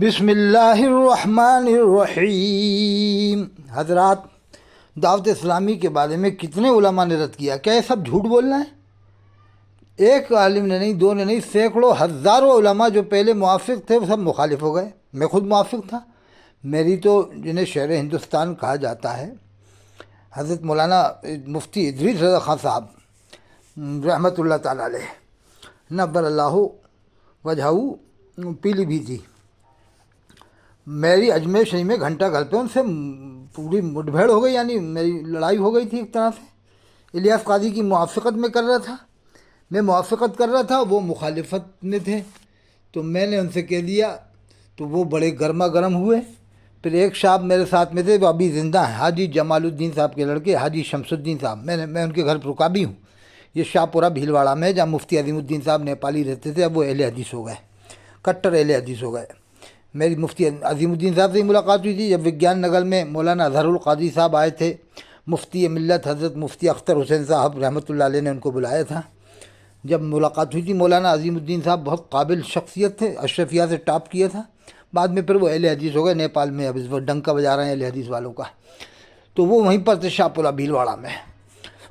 بسم اللہ الرحمن الرحیم۔ حضرات، دعوت اسلامی کے بارے میں کتنے علماء نے رد کیا؟ کیا یہ سب جھوٹ بولنا ہے؟ ایک عالم نے نہیں، دو نے نہیں، سینکڑوں ہزاروں علماء جو پہلے موافق تھے وہ سب مخالف ہو گئے۔ میں خود موافق تھا۔ میری تو جنہیں شہر ہندوستان کہا جاتا ہے، حضرت مولانا مفتی ادریس رضا خان صاحب رحمۃ اللہ تعالیٰ علیہ نبر اللہ وجہہ پیلی بھی تھی۔ میری اجمیر شریف میں گھنٹہ گھر پہ ان سے پوری مٹبھیڑ ہو گئی، یعنی میری لڑائی ہو گئی تھی ایک طرح سے۔ الیاس قاضی کی موافقت میں کر رہا تھا، میں موافقت کر رہا تھا، وہ مخالفت میں تھے، تو میں نے ان سے کہہ دیا تو وہ بڑے گرما گرم ہوئے۔ پھر ایک صاحب میرے ساتھ میں تھے، وہ ابھی زندہ ہیں، حاجی جمال الدین صاحب کے لڑکے حاجی شمس الدین صاحب۔ میں ان کے گھر رکابی ہوں، یہ شاہ پورہ بھیلواڑہ میں، جہاں مفتی عظیم الدین صاحب نیپالی رہتے تھے۔ اب وہ اہل حدیث ہو گئے، کٹر اہل حدیث ہو گئے۔ میری مفتی عظیم الدین صاحب سے ملاقات ہوئی تھی جب وگیان نگر میں مولانا اظہر القاضی صاحب آئے تھے۔ مفتی ملت حضرت مفتی اختر حسین صاحب رحمۃ اللہ علیہ نے ان کو بلایا تھا۔ جب ملاقات ہوئی تھی، مولانا عظیم الدین صاحب بہت قابل شخصیت تھے، اشرفیہ سے ٹاپ کیا تھا۔ بعد میں پھر وہ اہل حدیث ہو گئے نیپال میں، اب اس وقت ڈنکا بجا رہے ہیں اہل حدیث والوں کا۔ تو وہ وہیں پر تھے شاہ پورہ بھیلواڑہ میں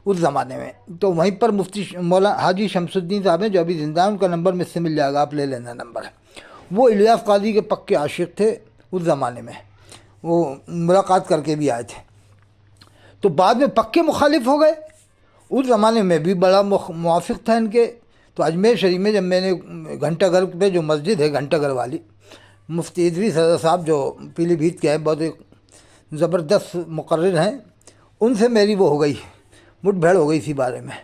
اس زمانے میں۔ تو وہیں پر مفتی مولانا حاجی شمس الدین صاحب ہیں جو ابھی زندہ ہیں، ان کا نمبر مجھ سے مل جائے گا، آپ لے لینا نمبر۔ وہ الیاس قاضی کے پکے عاشق تھے اس زمانے میں، وہ ملاقات کر کے بھی آئے تھے۔ تو بعد میں پکے مخالف ہو گئے۔ اس زمانے میں بھی بڑا موافق تھا ان کے۔ تو اجمیر شریف میں جب میں نے گھنٹہ گھر پہ جو مسجد ہے گھنٹہ گھر والی، مفتی ادریس رضا صاحب جو پیلی بھیت کے ہیں، بہت ایک زبردست مقرر ہیں، ان سے میری وہ ہو گئی، مٹ بھیڑ ہو گئی اسی بارے میں۔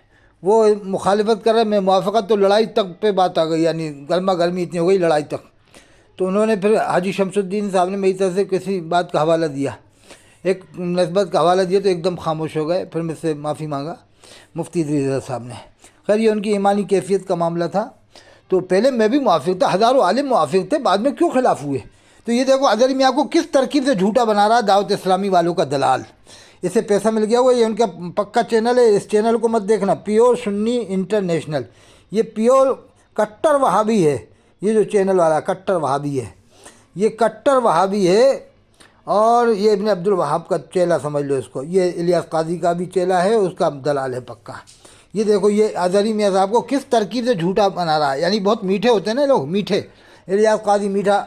وہ مخالفت کر رہے، میں موافقت، تو لڑائی تک پہ بات آ گئی، یعنی گرما گرمی اتنی ہو گئی لڑائی تک۔ تو انہوں نے پھر حاجی شمس الدین صاحب نے میری طرف سے کسی بات کا حوالہ دیا، ایک نسبت کا حوالہ دیا، تو ایک دم خاموش ہو گئے۔ پھر مجھ سے معافی مانگا مفتی ادریس رضا صاحب نے۔ خیر، یہ ان کی ایمانی کیفیت کا معاملہ تھا۔ تو پہلے میں بھی موافق تھا، ہزاروں عالم موافق تھے، بعد میں کیوں خلاف ہوئے؟ تو یہ دیکھو اظہری میاں کو کس ترکیب سے جھوٹا بنا رہا دعوت اسلامی والوں کا دلال۔ اسے پیسہ مل گیا ہوا، یہ ان کا پکا چینل ہے، اس چینل کو مت دیکھنا، پیور سنی انٹرنیشنل، یہ پیور کٹر وہابی ہے۔ یہ جو چینل والا کٹر وہابی ہے، یہ کٹر وہابی ہے، اور یہ ابن عبد الوہاب کا چیلا سمجھ لو اس کو۔ یہ الیاس قاضی کا بھی چیلا ہے، اس کا دلال ہے پکا۔ یہ دیکھو یہ اظہری میاں صاحب کو کس ترکیب سے جھوٹا بنا رہا ہے، یعنی بہت میٹھے ہوتے ہیں نا لوگ، میٹھے، الیاس قاضی میٹھا،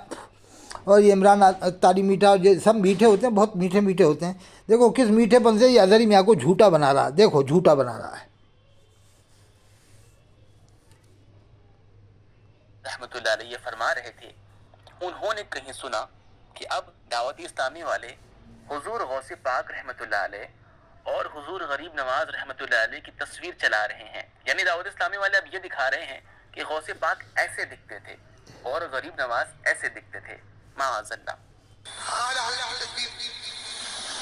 اور یہ عمران اتاری میٹھا، یہ سب میٹھے ہوتے ہیں، بہت میٹھے میٹھے ہوتے ہیں۔ دیکھو کس میٹھے پن سے یہ اظہری میاں کو جھوٹا بنا رہا ہے، دیکھو جھوٹا بنا رہا ہے۔ رحمت اللہ علیہ فرما رہے تھے، انہوں نے کہیں سنا کہ اب دعوت اسلامی والے حضور غوث پاک رحمت اللہ علیہ اور حضور غریب نواز رحمت اللہ علیہ کی تصویر چلا رہے ہیں، یعنی دعوت اسلامی والے اب یہ دکھا رہے ہیں کہ غوث پاک ایسے دکھتے تھے اور غریب نواز ایسے دکھتے تھے، معاذ اللہ۔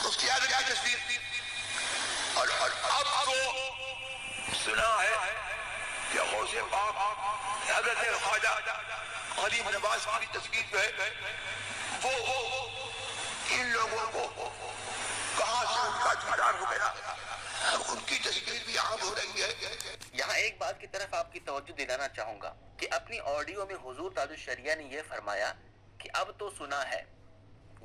اس کی عادت کی تصویر، اور اب تو سنا ہے کہ غوث پاک حضرت خواجہ غریب نواز کی تصویر جو ہے وہ ان لوگوں کو کہاں سے ان کا جھگڑا ہو گیا، ان کی تصویر بھی عام ہو رہی ہے۔ یہاں ایک بات کی طرف آپ کی توجہ دلانا چاہوں گا کہ اپنی آڈیو میں حضور تاج الشریعہ نے یہ فرمایا کہ اب تو سنا ہے،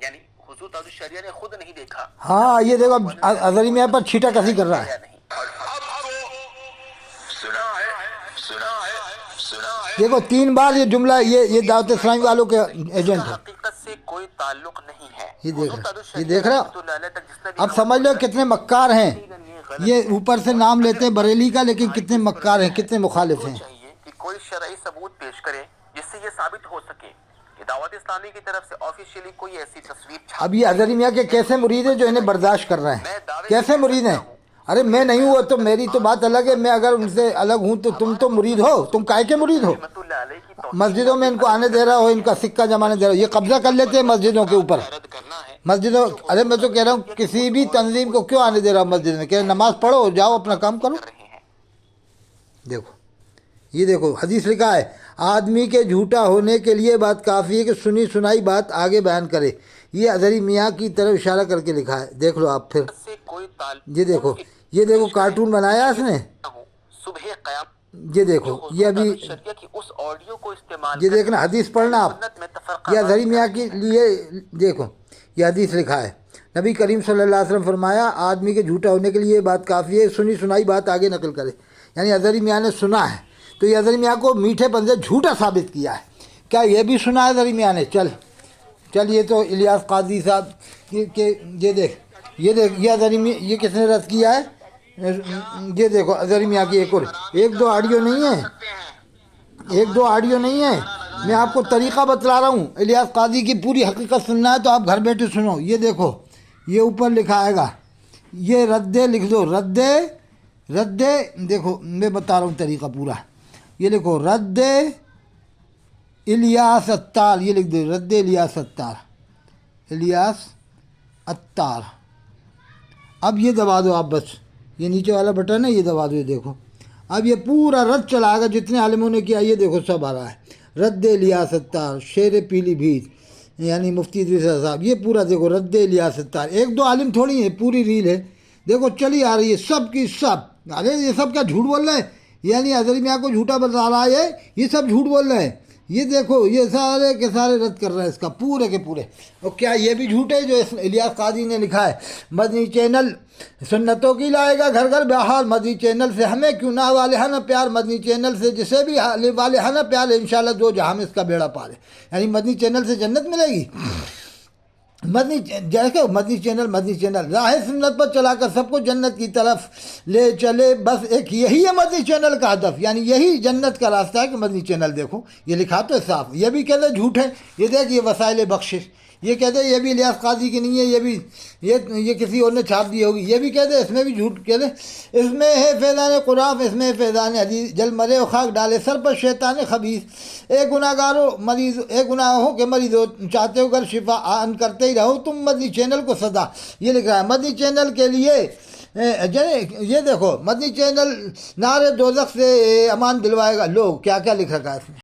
یعنی حضور تاج الشریعہ نے خود نہیں دیکھا۔ ہاں یہ دیکھو اظہری میاں پر چھیٹا کسی کر رہا ہے۔ اور اب تو سنا ہے، سنا ہے، سنا ہے۔ دیکھو 3 بار یہ جملہ، یہ دعوت اسلامی والوں کے ایجنٹ ہے۔ حقیقت سے کوئی تعلق نہیں ہے۔ یہ دیکھ رہا، اب سمجھ لو کتنے مکار ہیں، یہ اوپر سے نام لیتے ہیں بریلی کا، لیکن کتنے مکار ہیں، کتنے مخالف ہیں۔ چاہیے کہ کوئی شرعی ثبوت پیش کرے جس سے یہ ثابت ہو سکے کہ دعوت اسلامی کی طرف سے آفیشیلی کوئی ایسی تصویر اب یہ اظہری میاں کے کیسے مرید ہیں جو انہیں برداشت کر رہے ہیں، کیسے مرید ہیں؟ ارے میں نہیں ہوا تو میری تو بات الگ ہے، میں اگر ان سے الگ ہوں تو تم تو مرید ہو، تم کائے کے مرید ہو؟ رحمت اللہ علیہ کی مسجدوں میں ان کو آنے دے رہا ہو، ان کا سکہ جمانے دے رہا ہو، یہ قبضہ کر لیتے ہیں مسجدوں کے اوپر، رد کرنا ہے۔ مسجدوں۔ ارے میں تو کہہ رہا ہوں کسی بھی تنظیم کو کیوں آنے دے رہا ہوں مسجد میں، کہ نماز پڑھو، جاؤ اپنا کام کرو۔ دیکھو یہ دیکھو حدیث لکھا ہے، آدمی کے جھوٹا ہونے کے لیے بات کافی ہے کہ سنی سنائی بات آگے بیان کرے۔ یہ اظہری میاں کی طرف اشارہ کر کے لکھا ہے، دیکھ لو آپ پھر۔ سے کوئی تعلق یہ دیکھو کارٹون بنایا اس نے۔ صبح قیام یہ دیکھو یہ ابھی شریعت کی اس آڈیو کو استعمال یہ دیکھنا حدیث پڑھنا آپ سنت میں تفرقہ یہ اظہری میاں کے لیے دیکھو یہ حدیث لکھا ہے نبی کریم صلی اللہ علیہ وسلم فرمایا آدمی کے جھوٹا ہونے کے لیے یہ بات کافی ہے سنی سنائی بات آگے نقل کرے یعنی اظہری میاں نے سنا ہے تو یہ اظہری میاں کو میٹھے پن سے جھوٹا ثابت کیا ہے کیا یہ بھی سنا ہے اظہری میاں نے چل یہ تو الیاس قاضی صاحب کہ یہ دیکھ یہ اظہری میاں یہ کس نے رد کیا ہے یہ دیکھو اظہری میاں کی ایک دو آڈیو نہیں ہے میں آپ کو طریقہ بتلا رہا ہوں الیاس قاضی کی پوری حقیقت سننا ہے تو آپ گھر بیٹھے سنو یہ دیکھو یہ اوپر لکھا آئے گا یہ ردے لکھ دو ردے دیکھو میں بتا رہا ہوں طریقہ پورا یہ لکھو رد الیاس اتار یہ لکھ دو رد الیاس اتار اب یہ دبا دو آپ بس یہ نیچے والا بٹن ہے یہ دبا دو یہ دیکھو اب یہ پورا رد چلا گا جتنے عالموں نے کیا یہ دیکھو سب آ رہا ہے رد الیاس اتار شیر پیلی بھیت یعنی مفتی ادریس صاحب یہ پورا دیکھو رد الیاس اتار ایک دو عالم تھوڑی ہے پوری ریل ہے دیکھو چلی آ رہی ہے سب کی سب ارے یہ سب کیا جھوٹ بول رہے ہیں یعنی اظہری میاں کو جھوٹا بتا رہا ہے یہ سب جھوٹ بول رہے ہیں یہ دیکھو یہ سارے کے سارے رد کر رہے ہیں اس کا پورے کے پورے اور کیا یہ بھی جھوٹ ہے جو الیاس قاضی نے لکھا ہے مدنی چینل سنتوں کی لائے گا گھر گھر بہار مدنی چینل سے ہمیں کیوں نہ والہانہ پیار مدنی چینل سے جسے بھی والہانہ پیار ہے انشاءاللہ دو جہاں میں اس کا بیڑا پار ہے یعنی مدنی چینل سے جنت ملے گی مدنی چینل راہ سنت پر چلا کر سب کو جنت کی طرف لے چلے بس ایک یہی ہے مدنی چینل کا ہدف یعنی یہی جنت کا راستہ ہے کہ مدنی چینل دیکھو یہ لکھا تو ہے صاف یہ بھی کہتے جھوٹ ہے یہ دیکھ یہ وسائل بخشش یہ کہتے یہ بھی الیاس قاضی کی نہیں ہے یہ بھی یہ کسی اور نے چھاپ دی ہوگی یہ بھی کہتے اس میں بھی جھوٹ کہتے اس میں ہے فیضان قراف اس میں ہے فیضان حدیث جل مرے و خاک ڈالے سر پر شیطان خبیث اے گناہوں کے مریض ہو چاہتے ہو اگر شفا آن کرتے ہی رہو تم مدنی چینل کو صدا یہ لکھ رہا ہے مدنی چینل کے لیے یہ دیکھو مدنی چینل نار دوزخ سے امان دلوائے گا لوگ کیا کیا لکھ رکھا ہے اس میں